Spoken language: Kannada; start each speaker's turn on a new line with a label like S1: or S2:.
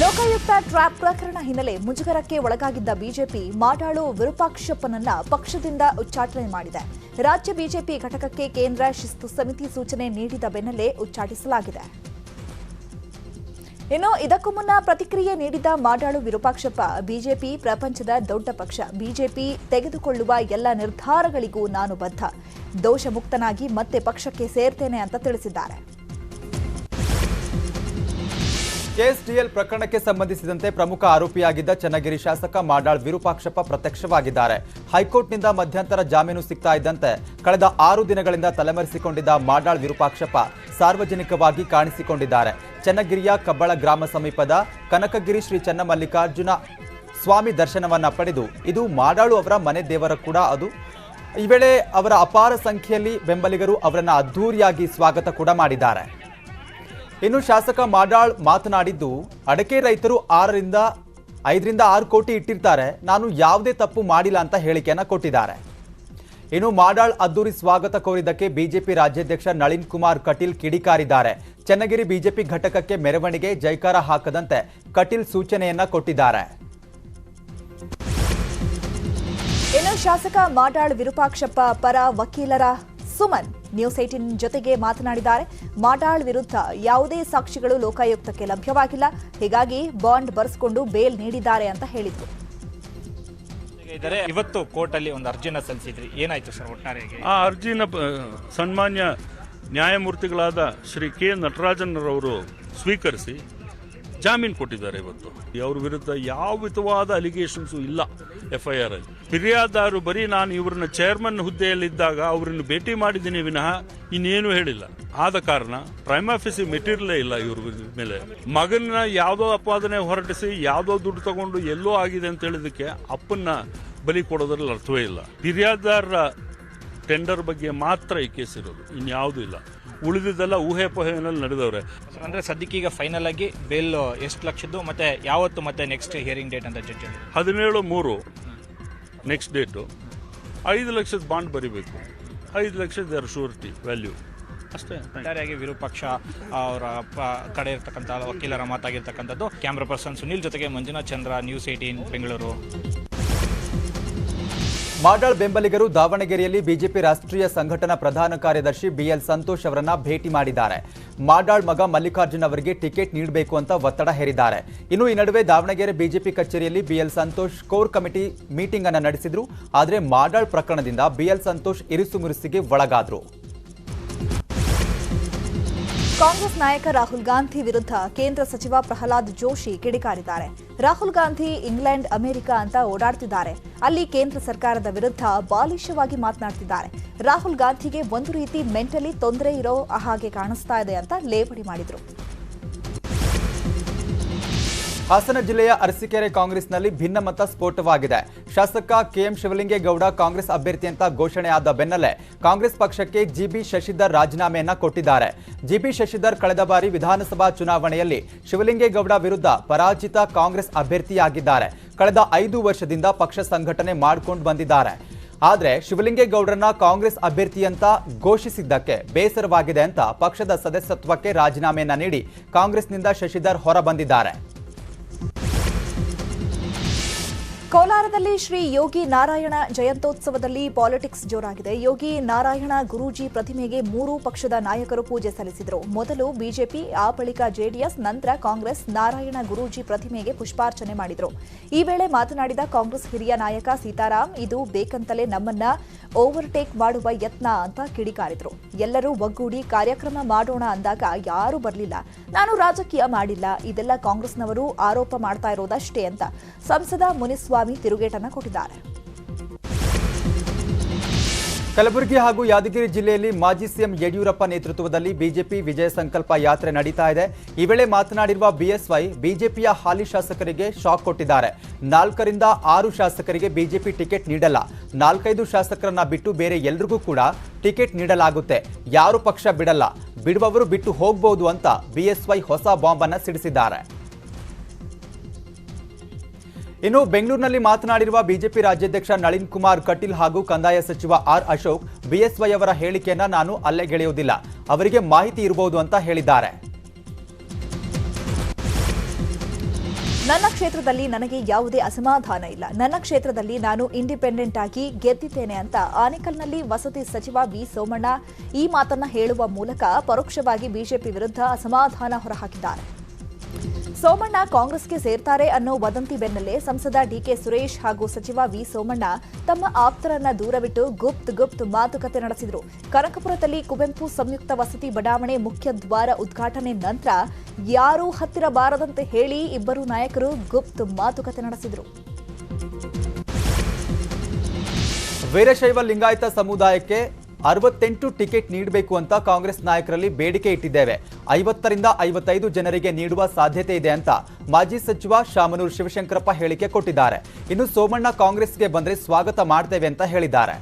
S1: ಲೋಕಾಯುಕ್ತ ಟ್ರ್ಯಾಪ್ ಪ್ರಕರಣ ಹಿನ್ನೆಲೆ ಮುಜುಗರಕ್ಕೆ ಒಳಗಾಗಿದ್ದ ಬಿಜೆಪಿ ಮಾಡಾಳು ವಿರೂಪಾಕ್ಷಪ್ಪನನ್ನ ಪಕ್ಷದಿಂದ ಉಚ್ಚಾಟನೆ ಮಾಡಿದೆ. ರಾಜ್ಯ ಬಿಜೆಪಿ ಘಟಕಕ್ಕೆ ಕೇಂದ್ರ ಶಿಸ್ತು ಸಮಿತಿ ಸೂಚನೆ ನೀಡಿದ ಬೆನ್ನಲ್ಲೇ ಉಚ್ಚಾಟಿಸಲಾಗಿದೆ. ಇನ್ನು ಇದಕ್ಕೂ ಮುನ್ನ ಪ್ರತಿಕ್ರಿಯೆ ನೀಡಿದ ಮಾಡಾಳು ವಿರೂಪಾಕ್ಷಪ್ಪ, ಬಿಜೆಪಿ ಪ್ರಪಂಚದ ದೊಡ್ಡ ಪಕ್ಷ. ಬಿಜೆಪಿ ತೆಗೆದುಕೊಳ್ಳುವ ಎಲ್ಲ ನಿರ್ಧಾರಗಳಿಗೂ ನಾನು ಬದ್ಧ. ದೋಷ ಮುಕ್ತನಾಗಿ ಮತ್ತೆ ಪಕ್ಷಕ್ಕೆ ಸೇರ್ತೇನೆ ಅಂತ ತಿಳಿಸಿದ್ದಾರೆ.
S2: ಕೆಎಸ್ಡಿಎಲ್ ಪ್ರಕರಣಕ್ಕೆ ಸಂಬಂಧಿಸಿದಂತೆ ಪ್ರಮುಖ ಆರೋಪಿಯಾಗಿದ್ದ ಚನ್ನಗಿರಿ ಶಾಸಕ ಮಾಡಾಳ್ ವಿರೂಪಾಕ್ಷಪ್ಪ ಪ್ರತ್ಯಕ್ಷವಾಗಿದ್ದಾರೆ. ಹೈಕೋರ್ಟ್ನಿಂದ ಮಧ್ಯಂತರ ಜಾಮೀನು ಸಿಗ್ತಾ ಇದ್ದಂತೆ ಕಳೆದ 6 ದಿನಗಳಿಂದ ತಲೆಮರೆಸಿಕೊಂಡಿದ್ದ ಮಾಡಾಳ್ ವಿರೂಪಾಕ್ಷಪ್ಪ ಸಾರ್ವಜನಿಕವಾಗಿ ಕಾಣಿಸಿಕೊಂಡಿದ್ದಾರೆ. ಚನ್ನಗಿರಿಯ ಕಬ್ಬಳ ಗ್ರಾಮ ಸಮೀಪದ ಕನಕಗಿರಿ ಶ್ರೀ ಚನ್ನಮಲ್ಲಿಕಾರ್ಜುನ ಸ್ವಾಮಿ ದರ್ಶನವನ್ನ ಪಡೆದು ಇದು ಮಾಡಾಳು ಅವರ ಮನೆ ದೇವರ ಕೂಡ ಅದು. ಈ ವೇಳೆ ಅವರ ಅಪಾರ ಸಂಖ್ಯೆಯಲ್ಲಿ ಬೆಂಬಲಿಗರು ಅವರನ್ನ ಅದ್ಧೂರಿಯಾಗಿ ಸ್ವಾಗತ ಕೂಡ ಮಾಡಿದ್ದಾರೆ. ಇನ್ನು ಶಾಸಕ ಮಾಡಾಳ್ ಮಾತನಾಡಿದ್ದು, ಅಡಕೆ ರೈತರು 5ರಿಂದ 6 ಕೋಟಿ ಇಟ್ಟಿರ್ತಾರೆ, ನಾನು ಯಾವುದೇ ತಪ್ಪು ಮಾಡಿಲ್ಲ ಅಂತ ಹೇಳಿಕೆಯನ್ನ ಕೊಟ್ಟಿದ್ದಾರೆ. ಇನ್ನು ಮಾಡಾಳ್ ಅದ್ದೂರಿ ಸ್ವಾಗತ ಕೋರಿದ್ದಕ್ಕೆ ಬಿಜೆಪಿ ರಾಜ್ಯಾಧ್ಯಕ್ಷ ನಳಿನ್ ಕುಮಾರ್ ಕಟೀಲ್ ಕಿಡಿಕಾರಿದ್ದಾರೆ. ಚನ್ನಗಿರಿ ಬಿಜೆಪಿ ಘಟಕಕ್ಕೆ ಮೆರವಣಿಗೆ ಜೈಕಾರ ಹಾಕದಂತೆ ಕಟೀಲ್ ಸೂಚನೆಯನ್ನ ಕೊಟ್ಟಿದ್ದಾರೆ.
S1: ಇನ್ನು ಶಾಸಕ ಮಾಡಾಳ್ ವಿರೂಪಾಕ್ಷಪ್ಪ ಪರ ವಕೀಲರ ಸುಮನ್ ನ್ಯೂಸ್ 18 ಜೊತೆಗೆ ಮಾತನಾಡಿದ್ದಾರೆ. ಮಾಡಾಳ್ ವಿರುದ್ಧ ಯಾವುದೇ ಸಾಕ್ಷಿಗಳು ಲೋಕಾಯುಕ್ತಕ್ಕೆ ಲಭ್ಯವಾಗಿಲ್ಲ, ಹೀಗಾಗಿ ಬಾಂಡ್ ಬರೆಸಿಕೊಂಡು ಬೇಲ್ ನೀಡಿದ್ದಾರೆ ಅಂತ ಹೇಳಿದ್ರು.
S3: ಇವತ್ತು ಕೋರ್ಟ್ ಅಲ್ಲಿ ಒಂದು ಅರ್ಜಿನ ಸಲ್ಲಿಸಿದ್ರಿ, ಏನಾಯ್ತು ಸರ್ ಒಟ್ಟಾರೆಯಾಗಿ?
S4: ಆ ಅರ್ಜಿನ ಸನ್ಮಾನ್ಯ ನ್ಯಾಯಮೂರ್ತಿಗಳಾದ ಶ್ರೀ ಕೆ ನಟರಾಜನ್ರವರು ಸ್ವೀಕರಿಸಿ ಜಾಮೀನು ಕೊಟ್ಟಿದ್ದಾರೆ. ಇವತ್ತು ಅವ್ರ ವಿರುದ್ಧ ಯಾವ ವಿಧವಾದ ಅಲಿಗೇಷನ್ಸು ಇಲ್ಲ FIR ಅಲ್ಲಿ. ಫಿರ್ಯಾದಾರರು ಬರೀ ನಾನು ಇವ್ರನ್ನ ಚೇರ್ಮನ್ ಹುದ್ದೆಯಲ್ಲಿದ್ದಾಗ ಅವರನ್ನು ಭೇಟಿ ಮಾಡಿದ್ದೀನಿ ವಿನಃ ಇನ್ನೇನು ಹೇಳಿಲ್ಲ. ಆದ ಕಾರಣ ಪ್ರೈಮ್ ಆಫೀಸ್ ಮೆಟೀರಿಯಲೇ ಇಲ್ಲ ಇವ್ರ ಮೇಲೆ. ಮಗನ ಯಾವುದೋ ಅಪಾದನೆ ಹೊರಟಿಸಿ ಯಾವುದೋ ದುಡ್ಡು ತಗೊಂಡು ಎಲ್ಲೋ ಆಗಿದೆ ಅಂತ ಹೇಳಿದಕ್ಕೆ ಅಪ್ಪನ್ನ ಬಲಿ ಕೊಡೋದ್ರಲ್ಲಿ ಅರ್ಥವೇ ಇಲ್ಲ. ಫಿರ್ಯಾದಾರರ ಟೆಂಡರ್ ಬಗ್ಗೆ ಮಾತ್ರ ಈ ಕೇಸ್ ಇರೋದು, ಇನ್ಯಾವುದೂ ಇಲ್ಲ. ಉಳಿದಿದ್ದೆಲ್ಲ ಊಹೆ ಪೋಹೆನಲ್ಲಿ ನಡೆದವ್ರೆ.
S3: ಅಂದ್ರೆ ಸದ್ಯಕ್ಕೀಗ ಫೈನಲ್ ಆಗಿ ಬೇಲ್ ಎಷ್ಟು ಲಕ್ಷದ್ದು ಮತ್ತೆ ಯಾವತ್ತು ಮತ್ತೆ ನೆಕ್ಸ್ಟ್ ಹಿಯರಿಂಗ್ ಡೇಟ್ ಅಂತ ಜಡ್ಜ್
S4: 17/3 ನೆಕ್ಸ್ಟ್ ಡೇಟು. 5 ಲಕ್ಷದ ಬಾಂಡ್ ಬರಿಬೇಕು, 5 ಲಕ್ಷದ ಶೂರಿಟಿ ವ್ಯಾಲ್ಯೂ ಅಷ್ಟೇ.
S3: ಒಟ್ಟಾರೆಯಾಗಿ ವಿರೂಪಾಕ್ಷ ಅವರ ಕಡೆ ಇರ್ತಕ್ಕಂಥ ವಕೀಲರ ಮಾತಾಗಿರ್ತಕ್ಕಂಥದ್ದು. ಕ್ಯಾಮ್ರಾ ಪರ್ಸನ್ ಸುನಿಲ್ ಜೊತೆಗೆ ಮಂಜುನಾಥ್ ಚಂದ್ರ, ನ್ಯೂಸ್ 18 ಬೆಂಗಳೂರು.
S2: ಮಾಡಾಳ್ ಬೆಂಬಲಿಗರು ದಾವಣಗೆರೆಯಲ್ಲಿ ಬಿಜೆಪಿ ರಾಷ್ಟ್ರೀಯ ಸಂಘಟನಾ ಪ್ರಧಾನ ಕಾರ್ಯದರ್ಶಿ BL ಸಂತೋಷ್ ಅವರನ್ನ ಭೇಟಿ ಮಾಡಿದ್ದಾರೆ. ಮಾಡಾಳ್ ಮಗ ಮಲ್ಲಿಕಾರ್ಜುನ್ ಅವರಿಗೆ ಟಿಕೆಟ್ ನೀಡಬೇಕು ಅಂತ ಒತ್ತಡ ಹೇರಿದ್ದಾರೆ. ಇನ್ನು ಈ ನಡುವೆ ದಾವಣಗೆರೆ ಬಿಜೆಪಿ ಕಚೇರಿಯಲ್ಲಿ BL Santosh core committee meeting ಅನ್ನು ನಡೆಸಿದ್ರು. ಆದರೆ ಮಾಡಾಳ್ ಪ್ರಕರಣದಿಂದ BL ಸಂತೋಷ್ ಇರಿಸು ಮುರಿಸಿಗೆ ಒಳಗಾದ್ರು.
S1: ಕಾಂಗ್ರೆಸ್ ನಾಯಕ ರಾಹುಲ್ ಗಾಂಧಿ ವಿರುದ್ಧ ಕೇಂದ್ರ ಸಚಿವ ಪ್ರಹ್ಲಾದ್ ಜೋಶಿ ಕಿಡಿಕಾರಿದ್ದಾರೆ. ರಾಹುಲ್ ಗಾಂಧಿ ಇಂಗ್ಲೆಂಡ್, ಅಮೆರಿಕ ಅಂತ ಓಡಾಡ್ತಿದ್ದಾರೆ, ಅಲ್ಲಿ ಕೇಂದ್ರ ಸರ್ಕಾರದ ವಿರುದ್ಧ ಬಾಲಿಶವಾಗಿ ಮಾತನಾಡ್ತಿದ್ದಾರೆ. ರಾಹುಲ್ ಗಾಂಧಿಗೆ ಒಂದು ರೀತಿ ಮೆಂಟಲಿ ತೊಂದರೆ ಇರೋ ಹಾಗೆ ಕಾಣಿಸ್ತಾ ಇದೆ ಅಂತ ಲೇವಡಿ ಮಾಡಿದ್ರು.
S2: ಹಾಸನ ಜಿಲ್ಲೆಯ ಅರಸೀಕೆರೆ ಕಾಂಗ್ರೆಸ್ನಲ್ಲಿ ಭಿನ್ನಮತ ಸ್ಫೋಟವಾಗಿದೆ. ಶಾಸಕ KM ಶಿವಲಿಂಗೇಗೌಡ ಕಾಂಗ್ರೆಸ್ ಅಭ್ಯರ್ಥಿ ಅಂತ ಘೋಷಣೆಯಾದ ಬೆನ್ನಲ್ಲೇ ಕಾಂಗ್ರೆಸ್ ಪಕ್ಷಕ್ಕೆ GB ಶಶಿಧರ್ ರಾಜೀನಾಮೆಯನ್ನ ಕೊಟ್ಟಿದ್ದಾರೆ. GB ಶಶಿಧರ್ ಕಳೆದ ಬಾರಿ ವಿಧಾನಸಭಾ ಚುನಾವಣೆಯಲ್ಲಿ ಶಿವಲಿಂಗೇಗೌಡ ವಿರುದ್ಧ ಪರಾಜಿತ ಕಾಂಗ್ರೆಸ್ ಅಭ್ಯರ್ಥಿಯಾಗಿದ್ದಾರೆ. ಕಳೆದ 5 ವರ್ಷದಿಂದ ಪಕ್ಷ ಸಂಘಟನೆ ಮಾಡಿಕೊಂಡು ಬಂದಿದ್ದಾರೆ. ಆದರೆ ಶಿವಲಿಂಗೇಗೌಡರನ್ನ ಕಾಂಗ್ರೆಸ್ ಅಭ್ಯರ್ಥಿ ಅಂತ ಘೋಷಿಸಿದ್ದಕ್ಕೆ ಬೇಸರವಾಗಿದೆ ಅಂತ ಪಕ್ಷದ ಸದಸ್ಯತ್ವಕ್ಕೆ ರಾಜೀನಾಮೆಯನ್ನ ನೀಡಿ ಕಾಂಗ್ರೆಸ್ನಿಂದ ಶಶಿಧರ್ ಹೊರ ಬಂದಿದ್ದಾರೆ.
S1: ಕೋಲಾರದಲ್ಲಿ ಶ್ರೀ ಯೋಗಿ ನಾರಾಯಣ ಜಯಂತ್ಯೋತ್ಸವದಲ್ಲಿ ಪಾಲಿಟಿಕ್ಸ್ ಜೋರಾಗಿದೆ. ಯೋಗಿ ನಾರಾಯಣ ಗುರೂಜಿ ಪ್ರತಿಮೆಗೆ 3 ಪಕ್ಷದ ನಾಯಕರು ಪೂಜೆ ಸಲ್ಲಿಸಿದರು. ಮೊದಲು ಬಿಜೆಪಿ, ಆ ಬಳಿಕ JDS, ನಂತರ ಕಾಂಗ್ರೆಸ್ ನಾರಾಯಣ ಗುರೂಜಿ ಪ್ರತಿಮೆಗೆ ಪುಷ್ಪಾರ್ಚನೆ ಮಾಡಿದರು. ಈ ವೇಳೆ ಮಾತನಾಡಿದ ಕಾಂಗ್ರೆಸ್ ಹಿರಿಯ ನಾಯಕ ಸೀತಾರಾಮ್, ಇದು ಬೇಕಂತಲೇ ನಮ್ಮನ್ನ ಓವರ್ಟೇಕ್ ಮಾಡುವ ಯತ್ನ ಅಂತ ಕಿಡಿಕಾರಿದ್ರು. ಎಲ್ಲರೂ ಒಗ್ಗೂಡಿ ಕಾರ್ಯಕ್ರಮ ಮಾಡೋಣ ಅಂದಾಗ ಯಾರೂ ಬರಲಿಲ್ಲ, ನಾನು ರಾಜಕೀಯ ಮಾಡಿಲ್ಲ, ಇದೆಲ್ಲ ಕಾಂಗ್ರೆಸ್ನವರು ಆರೋಪ ಮಾಡ್ತಾ ಇರೋದಷ್ಟೇ ಅಂತ ಸಂಸದ ಮುನಿಸ್ವಾಮಿ ತಿರುಗೇಟನ್ನ ಕೊಟ್ಟಿದ್ದಾರೆ.
S2: ಕಲಬುರಗಿ ಹಾಗೂ ಯಾದಗಿರಿ ಜಿಲ್ಲೆಯಲ್ಲಿ ಮಾಜಿ ಸಿಎಂ ಯಡಿಯೂರಪ್ಪ ನೇತೃತ್ವದಲ್ಲಿ ಬಿಜೆಪಿ ವಿಜಯ ಸಂಕಲ್ಪ ಯಾತ್ರೆ ನಡೀತಾ ಇದೆ. ಈ ವೇಳೆ ಮಾತನಾಡಿರುವ BSY, ಬಿಜೆಪಿಯ ಹಾಲಿ ಶಾಸಕರಿಗೆ ಶಾಕ್ ಕೊಟ್ಟಿದ್ದಾರೆ. 4ರಿಂದ 6 ಶಾಸಕರಿಗೆ ಬಿಜೆಪಿ ಟಿಕೆಟ್ ನೀಡಲ್ಲ, 4-5 ಶಾಸಕರನ್ನ ಬಿಟ್ಟು ಬೇರೆ ಎಲ್ರಿಗೂ ಕೂಡ ಟಿಕೆಟ್ ನೀಡಲಾಗುತ್ತೆ, ಯಾರು ಪಕ್ಷ ಬಿಡಲ್ಲ, ಬಿಡುವವರು ಬಿಟ್ಟು ಹೋಗಬಹುದು ಅಂತ BSY ಹೊಸ ಬಾಂಬ್ ಅನ್ನ ಸಿಡಿಸಿದ್ದಾರೆ. ಇನ್ನು ಬೆಂಗಳೂರಿನಲ್ಲಿ ಮಾತನಾಡಿರುವ ಬಿಜೆಪಿ ರಾಜ್ಯಾಧ್ಯಕ್ಷ ನಳಿನ್ ಕುಮಾರ್ ಕಟೀಲ್ ಹಾಗೂ ಕಂದಾಯ ಸಚಿವ ಆರ್ ಅಶೋಕ್, BSY ಅವರ ಹೇಳಿಕೆಯನ್ನ ನಾನು ಅಲ್ಲೆಗೆಳೆಯುವುದಿಲ್ಲ, ಅವರಿಗೆ ಮಾಹಿತಿ ಇರಬಹುದು ಅಂತ ಹೇಳಿದ್ದಾರೆ.
S1: ನನ್ನ ಕ್ಷೇತ್ರದಲ್ಲಿ ನನಗೆ ಯಾವುದೇ ಅಸಮಾಧಾನ ಇಲ್ಲ. ನನ್ನ ಕ್ಷೇತ್ರದಲ್ಲಿ ನಾನು ಇಂಡಿಪೆಂಡೆಂಟ್ ಆಗಿ ಗೆದ್ದಿದ್ದೇನೆ ಅಂತ ಆನೇಕಲ್ನಲ್ಲಿ ವಸತಿ ಸಚಿವ ವಿ ಸೋಮಣ್ಣ ಈ ಮಾತನ್ನ ಹೇಳುವ ಮೂಲಕ ಪರೋಕ್ಷವಾಗಿ ಬಿಜೆಪಿ ವಿರುದ್ಧ ಅಸಮಾಧಾನ ಹೊರಹಾಕಿದ್ದಾರೆ. ಸೋಮಣ್ಣ ಕಾಂಗ್ರೆಸ್ಗೆ ಸೇರ್ತಾರೆ ಅನ್ನೋ ವದಂತಿ ಬೆನ್ನಲ್ಲೇ ಸಂಸದ ಡಿಕೆ ಸುರೇಶ್ ಹಾಗೂ ಸಚಿವ ವಿ ಸೋಮಣ್ಣ ತಮ್ಮ ಆಪ್ತರನ್ನ ದೂರವಿಟ್ಟು ಗುಪ್ತ್ ಮಾತುಕತೆ ನಡೆಸಿದರು. ಕನಕಪುರದಲ್ಲಿ ಕುವೆಂಪು ಸಂಯುಕ್ತ ವಸತಿ ಬಡಾವಣೆ ಮುಖ್ಯ ದ್ವಾರ ಉದ್ಘಾಟನೆ ನಂತರ ಯಾರೂ ಹತ್ತಿರ ಬಾರದಂತೆ ಹೇಳಿ ಇಬ್ಬರು ನಾಯಕರು ಗುಪ್ತ್ ಮಾತುಕತೆ ನಡೆಸಿದರು.
S2: ವೀರಶೈವ ಲಿಂಗಾಯತ ಸಮುದಾಯಕ್ಕೆ 68 ಟಿಕೆಟ್ ನೀಡಬೇಕು ಅಂತ ಕಾಂಗ್ರೆಸ್ ನಾಯಕರಲ್ಲಿ ಬೇಡಿಕೆ ಇಟ್ಟಿದ್ದೇವೆ. 50ರಿಂದ 55 ಜನರಿಗೆ ನೀಡುವ ಸಾಧ್ಯತೆ ಇದೆ ಅಂತ ಮಾಜಿ ಸಚಿವ ಶಾಮನೂರು ಶಿವಶಂಕರಪ್ಪ ಹೇಳಿಕೆ ಕೊಟ್ಟಿದ್ದಾರೆ. ಇನ್ನು ಸೋಮಣ್ಣ ಕಾಂಗ್ರೆಸ್ಗೆ ಬಂದರೆ ಸ್ವಾಗತ ಮಾಡ್ತೇವೆ ಅಂತ ಹೇಳಿದ್ದಾರೆ.